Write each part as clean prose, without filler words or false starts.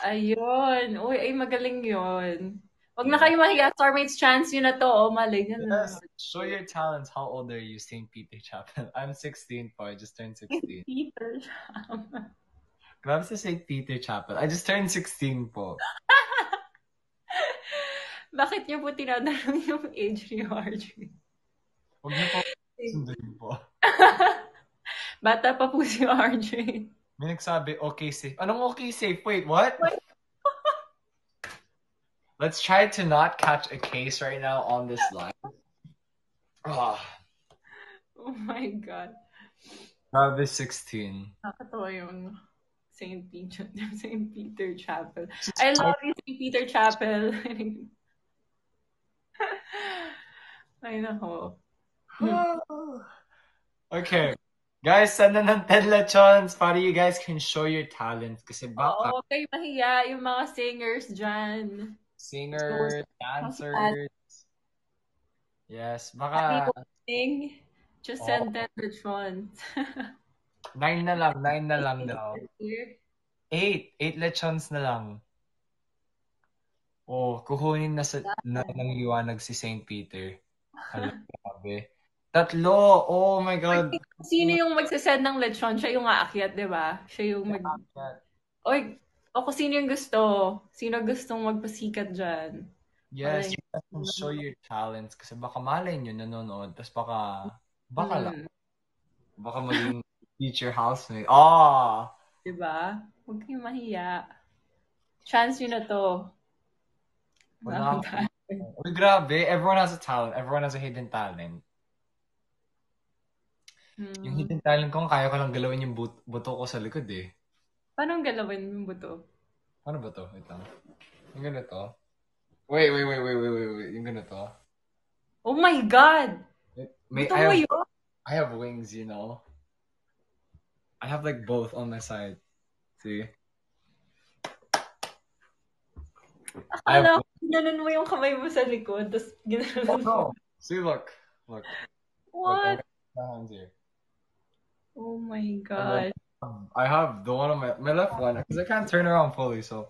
Ayun. Uy, ay magaling yun. Huwag na Yeah. kayo mahiya. Stormates chance yun na to. O, malay nyo Yes. nanonood Show kayo. your talents. How old are you, St. Peter Chapel? I'm 16 po. I just turned 16. Peter Sham. Grabe sa St. Peter Chapel. I just turned 16 po. Bakit niyo po tinatanong yung age ni RJ? Huwag niyo po sundin po. Bata pa po si RJ. May nagsabi, okay, safe. Anong okay, safe? Wait, what? Let's try to not catch a case right now on this live. Ah, Oh my God. grabe 16. Nakakatawa yung St. Peter Chapel. I love you, St. Peter Chapel. Ay, nako. Okay. Guys, send na ng 10 lechons para you guys can show your talents. Kasi Oo, baka huwag kayo mahiya yung mga singers dyan. So, singer, happy dancers. Yes, baka listening. Just oh, send them the trons. 9 na lang daw. 8 lechons na lang. Oh, kukunin ng liwanag si Saint Peter. Hala, grabe. 3. Oh my God. Sino yung magsasend ng lechon? Siya yung aakyat, di ba? Siya yung mag... Oy, o kung sino yung gusto. Sino gustong magpasikat dyan? Yes, Malay you guys can show your talents kasi baka malay nyo nanonood tapos baka lang, mm, baka maging teacher housemate. Ah! di ba? Huwag kayong mahiya. Chance nyo na to. Wala. Bagong tayo. Uy, grabe. Everyone has a talent. Everyone has a hidden talent. Yung Hmm. hidden talent ko, kaya ko lang galawin yung buto ko sa likod eh. Paano galawin yung buto? Ano ba to? Wait lang. Yung ganito. Wait. Yung ganito. Oh my God! May, Buto mo yun? I have wings, you know. I have like both on my side. See? I have Akala ko, ginanon mo yung kamay mo sa likod, tapos Oh ginanon mo. no. See, look. Look. Look, I What? got my hands here. Oh my And then God. I have the one on my left one because I can't turn around fully, so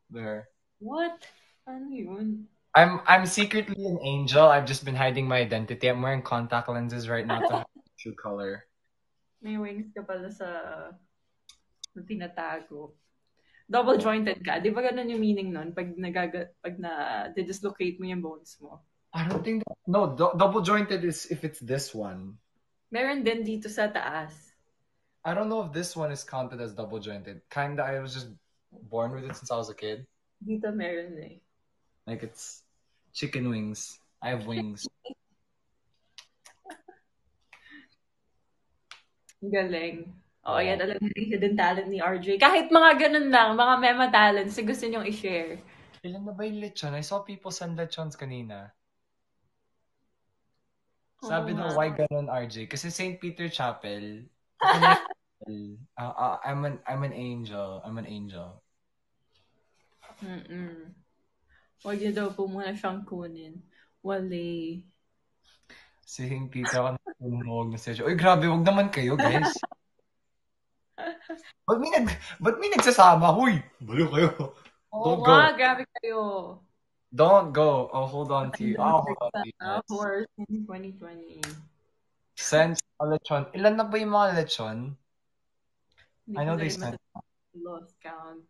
there. What? Ano yun? I'm secretly an angel. I've just been hiding my identity. I'm wearing contact lenses right now to hide my true color. May wings ka pala sa tinatago. Double jointed ka. Di ba ganun yung meaning nun? Pag na-dislocate mo yung bones mo. I don't think no double jointed is if it's this one. Meron din dito sa taas. I don't know if this one is counted as double jointed. Kinda, I was just born with it since I was a kid. Dito meron eh. Like it's chicken wings. I have wings. Galing. Oo, Yeah. yan. Alam mo yung hidden talent ni RJ. Kahit mga ganun lang, mga mema talents na gusto niyong i-share. Ilan na ba yung lechon? I saw people send lechons kanina. Oo Sabi nga. daw, why ganun, RJ? Kasi St. Peter Chapel, I'm an angel. I'm an angel. Huwag niyo daw po muna siyang kunin. Wale. Si St. Peter ako nagtumunog na siya. Uy, grabe, wag naman kayo, guys. Ba't may nagsasama? Huy, balo kayo. Oo Don't nga, go. grabe kayo. Don't go. I'll hold on to you. I'll hold on to you guys. Horse in 2020. Send a lechon. Ilan na ba yung mga lechon? Hindi I ko know na they rin sent. lost count.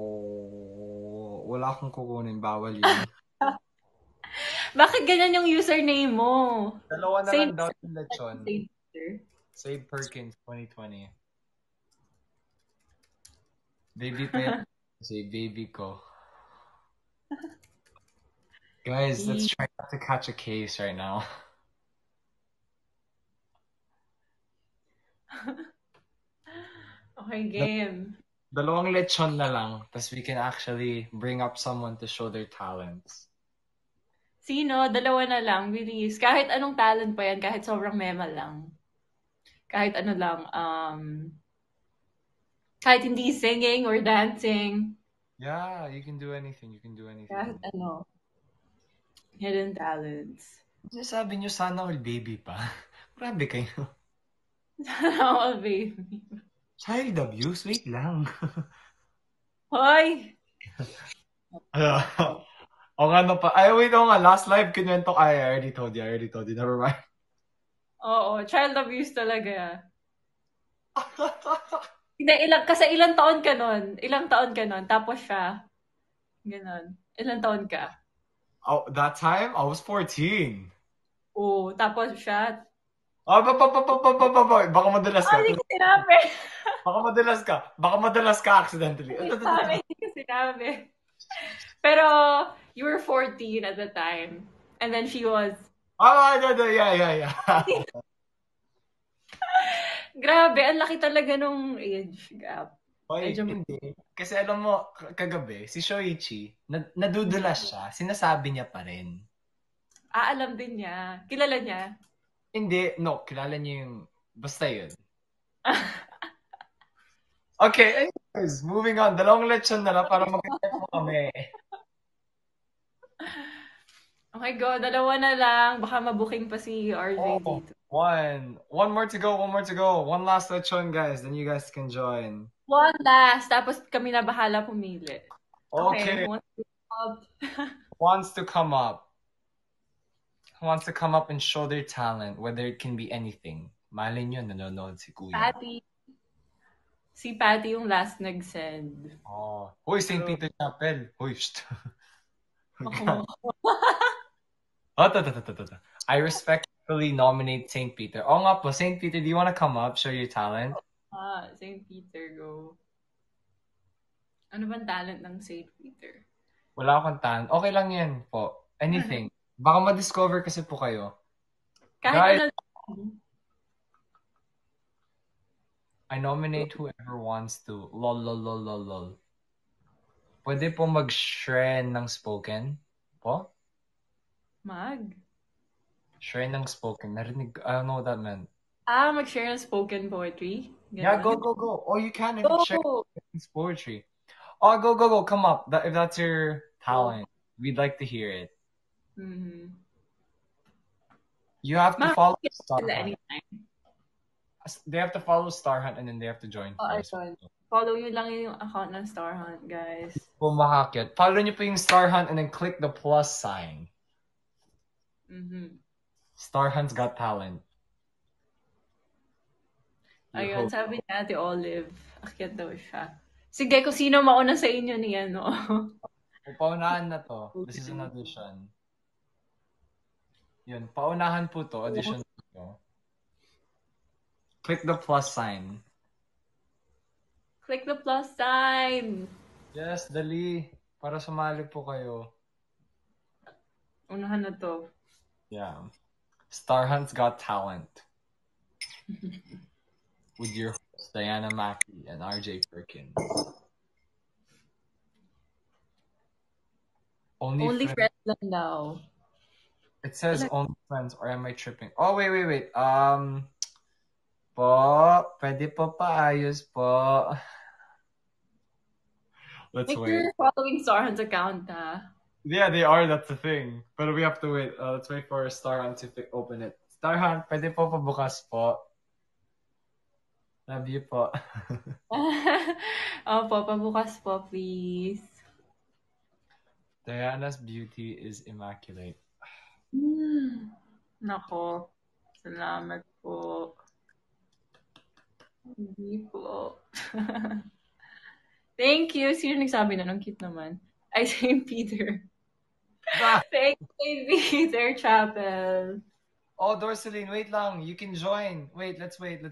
Oh, wala akong kukunin. Bawal yun. Bakit ganyan yung username mo? Dalawa na lang daw yung lechon. Saint Peter. Save Perkins 2020. Baby pa yan. Say baby ko. Guys, let's try not to catch a case right now. Okay, game. Dalawang lechon na lang. Tapos we can actually bring up someone to show their talents. Sino? Dalawa na lang, bilis. Kahit anong talent pa yan, kahit sobrang mema lang. Kahit ano lang, kahit hindi singing or dancing. Yeah, you can do anything. You can do anything. Kahit ano. Hidden talents. Sabi nyo sana all baby pa. Grabe kayo. Sana all baby. Child abuse? Wait lang. Hoy! O nga pa. Ay, wait, nga. Last live, kinwento. I already told you. Never mind. Oo, child abuse talaga. Hindi, kasi ilang taon ka nun? Ilang taon ka nun? Tapos siya, ganon. Ilang taon ka? Oh, that time, I was 14. Oo, tapos siya. Baka madalas ka. Hindi ko sinabi. Baka madalas ka accidentally. Hindi ko sinabi. Pero, you were 14 at the time. And then she was... Yeah. Grabe, ang laki talaga nung age gap. Oy, hindi. Kasi alam mo, kagabi, si Shoichi, nadudulas siya. Sinasabi niya pa rin. Alam din niya. Kilala niya? Hindi, no. Kilala niya yung... Basta yun. Okay, anyways, moving on. Dalawang lechon na lang para mag-get mo kami. Oh my God, dalawa na lang. Baka mabuking pa si RJ dito. One more to go. One last lechon, guys. Then you guys can join. One last. Tapos kami na bahala pumili. Okay. Wants to come up and show their talent, whether it can be anything. Malay nyo, nanonood si Kuya. Patty. Si Patty yung last nag-send. Oh. Hoy, St. Peter Chapel. Hoy, I respectfully nominate St. Peter. Oo nga po, St. Peter, do you want to come up, show your talent? St. Peter, go. Ano bang talent ng St. Peter? Wala akong talent. Okay lang yan po. Anything. Baka ma-discover kasi po kayo. Kahit Guys, ano. I nominate whoever wants to. Lol. Pwede po mag-shred ng spoken? Po? Share ng spoken. Narinig, I don't know what that meant. Mag-share ng spoken poetry? Ganun. Yeah, go. Oh, you can share poetry. Oh, go. Come up. If that's your talent, we'd like to hear it. Mm-hmm. You have to follow Starhunt. They have to follow Starhunt and then they have to join first. Follow nyo lang yung account ng Starhunt, guys. Kung makakit. Follow nyo po yung Starhunt and then click the plus sign. Mm-hmm. Starhunt's got talent. Ayun, sabi ni Ate Olive, akyat daw siya. Sige, kung sino mauna sa inyo niya, no? Paunahan na to. This is an audition. Yun, paunahan po to. Audition po. Click the plus sign. Click the plus sign! Yes, dali. Para sumali po kayo. Unahan na to. Yeah. Starhunt's Got Talent. With your host, Diana Mackey and RJ Perkins. Only friends lang daw. It says only friends, or am I tripping? Oh, wait. Po, pwede po paayos po. Let's wait. You're following Starhunt's account, Yeah, they are. That's the thing. But we have to wait. Let's wait for Starhunt to open it. Starhunt, pwede po pabukas po. Love you po. Opo, pabukas po, please. Diana's beauty is immaculate. Nako. Salamat po. Hindi po. Thank you. Sino nagsabi na? Ang cute naman. Ay, St. Peter. Thank you, St. Peter Chapel. Oh, Dorceline, wait lang. You can join. Wait, let's wait.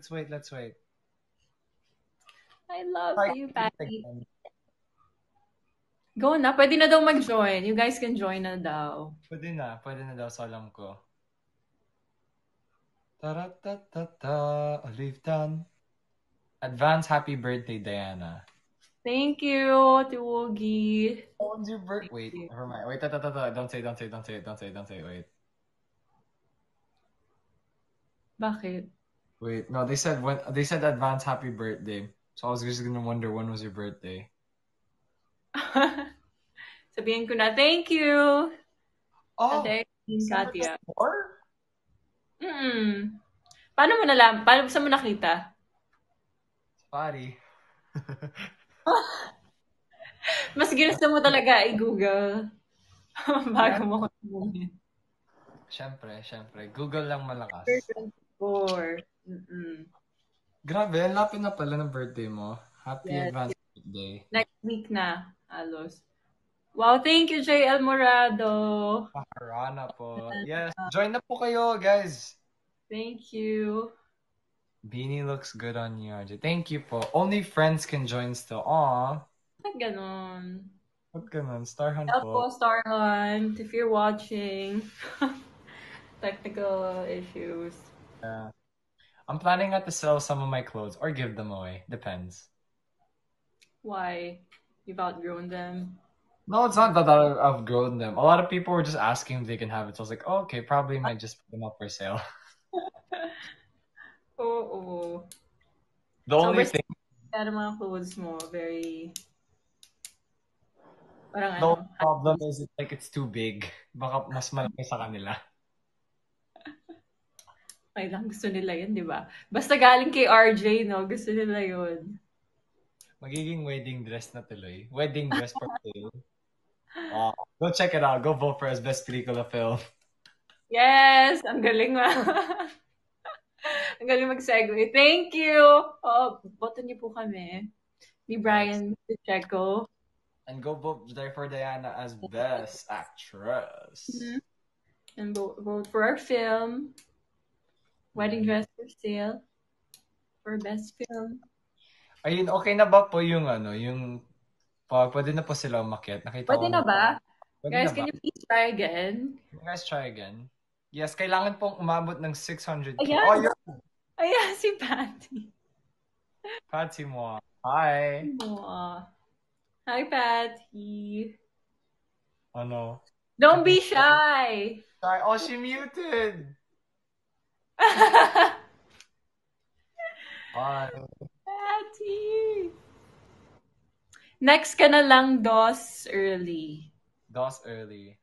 I love you, Patty. Go na. Pwede na daw mag-join. You guys can join na daw. Pwede na daw sa alam ko. Ta-ra-ta-ta-ta. Olive done. Advance happy birthday, Diana. Thank you, Tiwogi. When's your birthday? Wait, never mind. Wait, don't say it. Wait. Bakit? Wait, no, they said advance happy birthday. So I was just gonna wonder when was your birthday. Sabihin ko na, thank you. Oh, Katia. Paano mo nalam? Saan mo nakita? Body. Mas ginusto mo talaga i-Google bago Yeah. mo kunin. Syempre. Google lang malakas. 24. Mm-mm. Grabe, ang lapit na pala ng birthday mo. Happy Yes. advance birthday. Next week na, halos. Wow, thank you, JL Morado. Paharana po. Yes, join na po kayo, guys. Thank you. Beanie looks good on you, RJ. Thank you po. Only friends can join still. Aw. Bakit ganon? Ba't ganun? Star Hunt Help po. po, Star Hunt, if you're watching. Technical issues. Yeah. I'm planning to sell some of my clothes or give them away. Depends. Why? You've outgrown them. No, it's not that I've outgrown them. A lot of people were just asking if they can have it. So I was like, oh, okay, probably might just put them up for sale. Oo. The only Sobrang thing, sad ang mga clothes mo. Very, parang the only ano, problem is it's too big. Baka mas malaki sa kanila. ay lang gusto nila yun, di ba? Basta galing kay RJ, no? Gusto nila yun. Magiging wedding dress na tuloy. Wedding dress for sale. Oh, go check it out. Go vote for us best pelikula film. Yes! Ang galing ma. Ang galing mag-segue. Thank you! Oh, boto niyo po kami. Ni Brian Checo. And go vote for Diana as best actress. Mm-hmm. And vote for our film. Wedding Dress for Sale. For best film. Ayun, okay na ba po yung pwede na po sila umakyat? Nakita Pwede ko na ba? Pwede Guys, na ba? can you please try again? Can you guys try again? Yes, kailangan pong umabot ng 600K. Ayan. Oh, yun. Ayan, si Patty. Patsy mo. Hi. Aww. Hi, Patty. Ano? Don't be shy. Sorry. Oh, she muted. Bye. Patty. Next ka na lang, DOS early. DOS early.